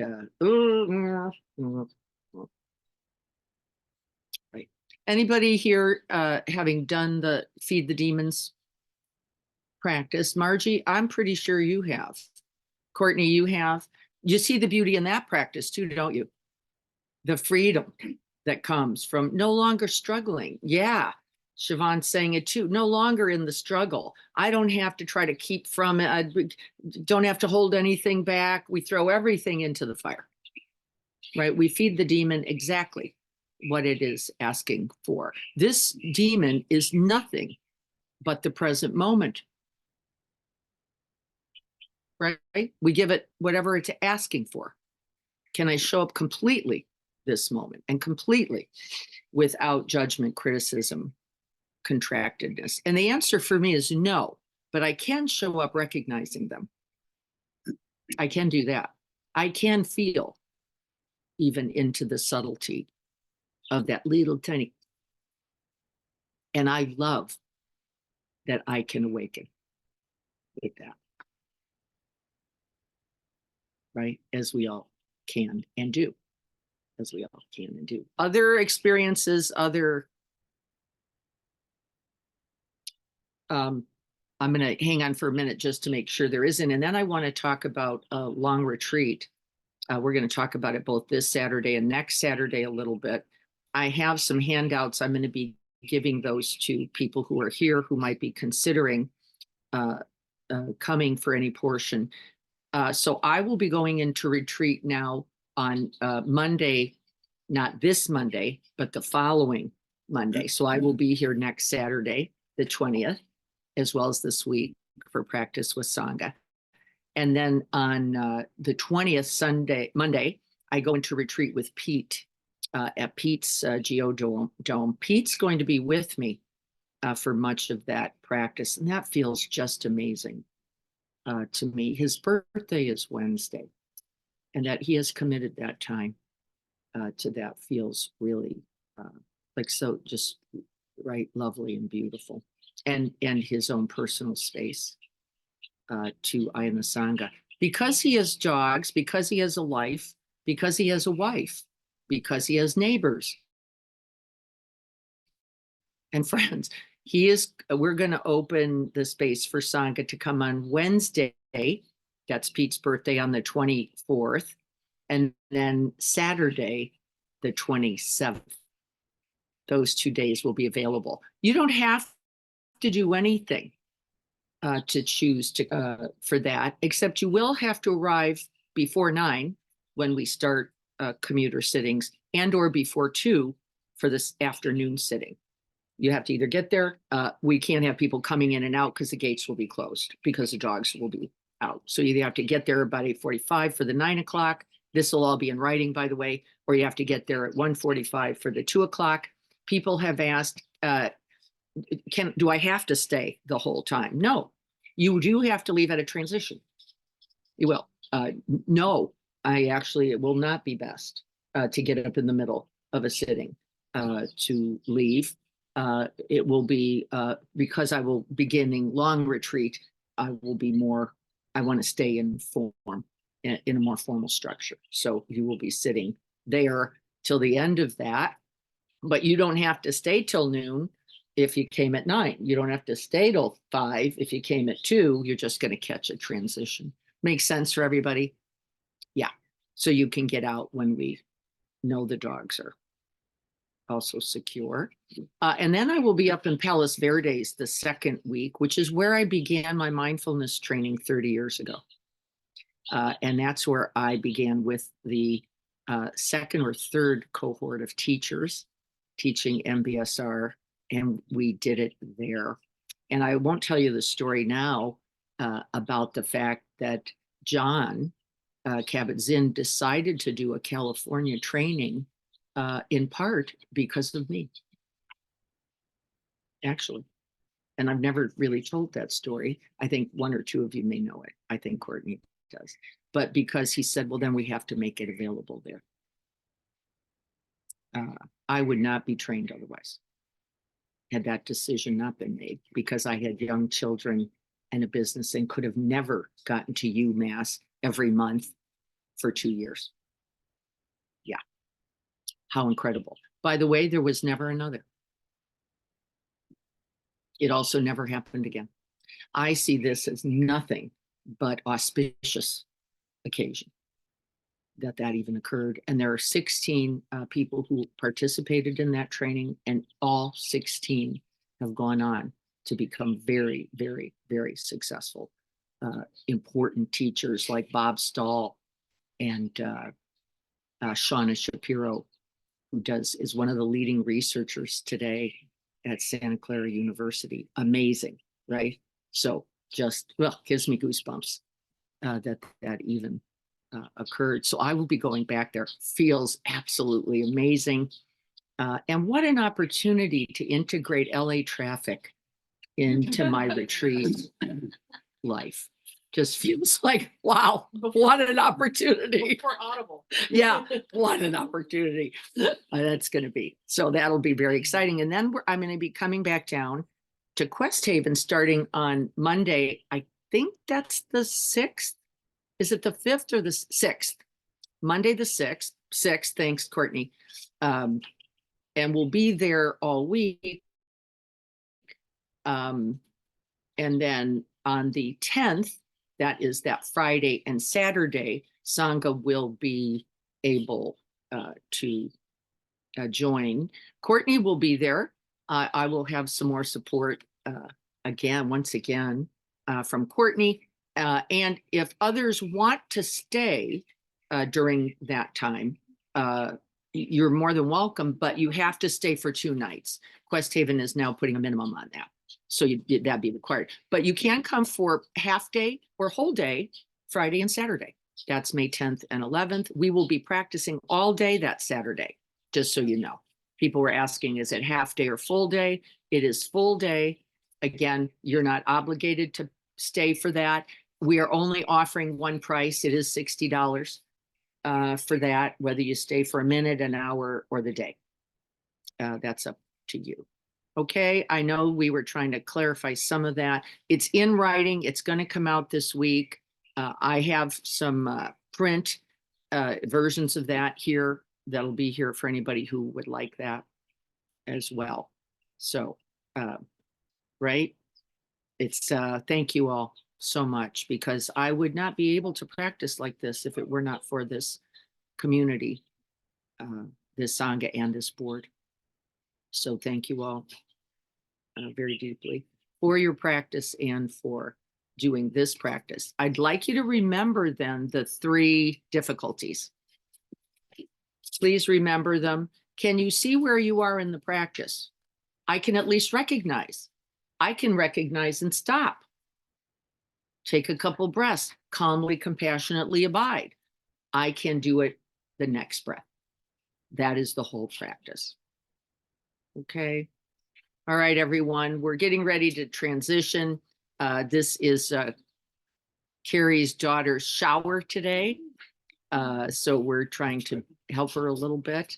right. Anybody here having done the feed the demons practice. Margie, I'm pretty sure you have. Courtney, you have. You see the beauty in that practice too, don't you? The freedom that comes from no longer struggling. Yeah. Siobhan's saying it too. No longer in the struggle. I don't have to try to keep from it. I don't have to hold anything back. We throw everything into the fire, right? We feed the demon exactly what it is asking for. This demon is nothing but the present moment, right? We give it whatever it's asking for. Can I show up completely this moment and completely without judgment, criticism, contractedness? And the answer for me is no, but I can show up recognizing them. I can do that. I can feel even into the subtlety of that little tiny. And I love that I can awaken with that. Right? As we all can and do. As we all can and do. Other experiences, other I'm going to hang on for a minute just to make sure there isn't. And then I want to talk about a long retreat. We're going to talk about it both this Saturday and next Saturday a little bit. I have some handouts. I'm going to be giving those to people who are here who might be considering coming for any portion. So I will be going into retreat now on Monday, not this Monday, but the following Monday. So I will be here next Saturday, the 20th, as well as this week for practice with Sangha. And then on the 20th, Monday, I go into retreat with Pete at Pete's Geodome. Pete's going to be with me for much of that practice. And that feels just amazing to me. His birthday is Wednesday, and that he has committed that time to that feels really like so just right, lovely and beautiful. And his own personal space to Ayana Sangha. Because he has dogs, because he has a life, because he has a wife, because he has neighbors and friends. We're going to open the space for Sangha to come on Wednesday. That's Pete's birthday on the 24th. And then Saturday, the 27th. Those 2 days will be available. You don't have to do anything to choose to for that, except you will have to arrive before 9 when we start commuter sittings, and or before 2 for this afternoon sitting. You have to either get there. We can't have people coming in and out because the gates will be closed because the dogs will be out. So you either have to get there about 8:45 for the 9 o'clock. This will all be in writing, by the way, or you have to get there at 1:45 for the 2 o'clock. People have asked, do I have to stay the whole time? No, you do have to leave at a transition. You will. No, it will not be best to get up in the middle of a sitting to leave. It will be, because I will be beginning long retreat, I want to stay in form, in a more formal structure. So you will be sitting there till the end of that, but you don't have to stay till noon if you came at 9. You don't have to stay till 5 if you came at 2. You're just going to catch a transition. Makes sense for everybody? Yeah. So you can get out when we know the dogs are also secure. And then I will be up in Palos Verdes the second week, which is where I began my mindfulness training 30 years ago. And that's where I began with the second or third cohort of teachers teaching MBSR, and we did it there. And I won't tell you the story now about the fact that John Kabat-Zinn decided to do a California training in part because of me, actually. And I've never really told that story. I think 1 or 2 of you may know it. I think Courtney does. But because he said, well, then we have to make it available there. I would not be trained otherwise, had that decision not been made, because I had young children and a business and could have never gotten to UMass every month for 2 years. Yeah. How incredible. By the way, there was never another. It also never happened again. I see this as nothing but auspicious occasion that even occurred. And there are 16 people who participated in that training, and all 16 have gone on to become very, very, very successful, important teachers like Bob Stahl and Shauna Shapiro, who is one of the leading researchers today at Santa Clara University. Amazing, right? So just, well, gives me goosebumps that even occurred. So I will be going back there. Feels absolutely amazing. And what an opportunity to integrate LA traffic into my retreat life. Just feels like, wow, what an opportunity. For Audible. Yeah, what an opportunity that's going to be. So that'll be very exciting. And then I'm going to be coming back down to Quest Haven starting on Monday. I think that's the 6th. Is it the 5th or the 6th? Monday the 6th. Thanks, Courtney. And we'll be there all week. And then on the 10th, that is that Friday and Saturday, Sangha will be able to join. Courtney will be there. I will have some more support once again from Courtney. And if others want to stay during that time, you're more than welcome, but you have to stay for 2 nights. Quest Haven is now putting a minimum on that. So that'd be required, but you can come for half day or whole day, Friday and Saturday. That's May 10th and 11th. We will be practicing all day that Saturday, just so you know. People were asking, is it half day or full day? It is full day. Again, you're not obligated to stay for that. We are only offering one price. It is $60 for that, whether you stay for a minute, an hour, or the day. That's up to you. Okay, I know we were trying to clarify some of that. It's in writing. It's going to come out this week. I have some print versions of that here that'll be here for anybody who would like that as well. So, right? It's thank you all so much, because I would not be able to practice like this if it were not for this community, this Sangha and this board. So thank you all very deeply for your practice and for doing this practice. I'd like you to remember then the 3 difficulties. Please remember them. Can you see where you are in the practice? I can at least recognize. I can recognize and stop. Take a couple breaths, calmly, compassionately abide. I can do it the next breath. That is the whole practice. Okay. All right, everyone, we're getting ready to transition. This is Carrie's daughter's shower today. So we're trying to help her a little bit.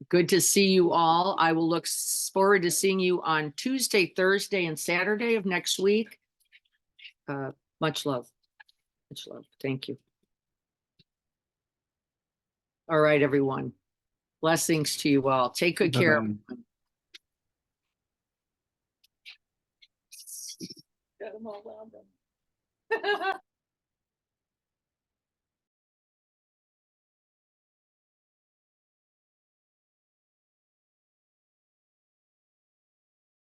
Good to see you all. I will look forward to seeing you on Tuesday, Thursday, and Saturday of next week. Much love. Much love. Thank you. All right, everyone. Blessings to you all. Take good care. Got them all wound up.